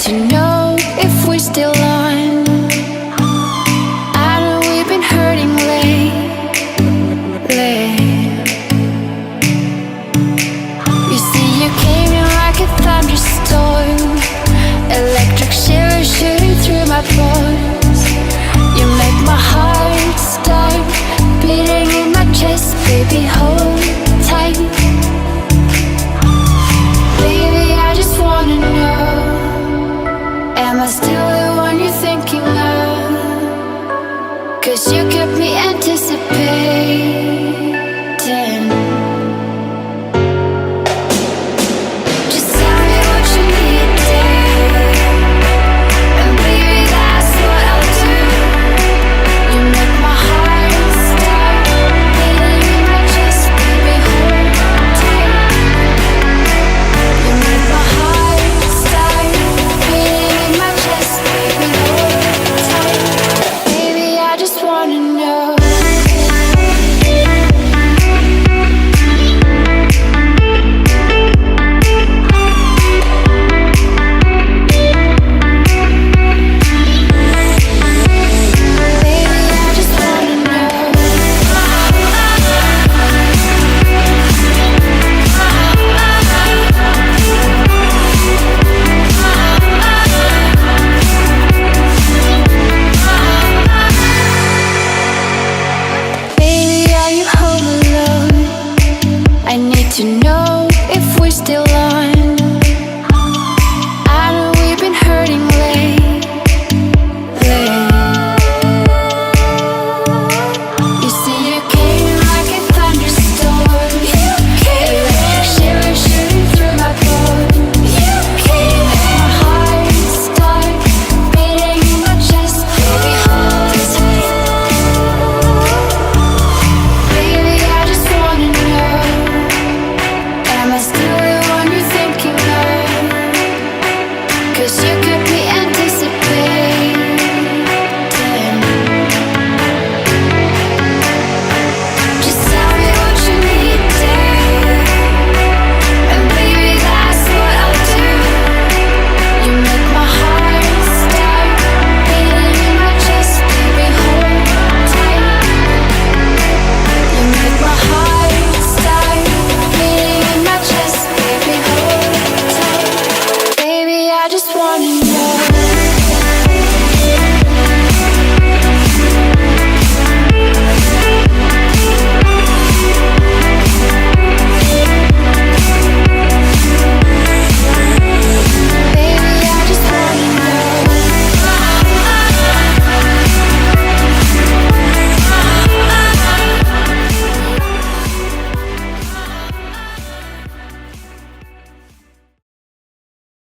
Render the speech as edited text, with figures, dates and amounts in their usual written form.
to know if we're still on. I know we've been hurting lately. You see, you came in like a thunderstorm, electric shivers shooting through my bones. You make my heart start beating in my chest, baby, hold tight. Baby, I just wanna know, am I still the one you're thinking of? 'Cause you kept me anticipating. Just tell me what you need to, and baby, that's what I'll do. You make my heart start beating in my chest, baby, hold tight. You make my heart start beating in my chest, baby, hold tight. Baby, I just wanna know. I need to know if we're still on. I know we've been hurting lately. You see, you came like a thunderstorm, electric shivers shooting through my bones. You came, my heart start beating in my chest, baby, hold tight. Baby, I just wanna know, am I still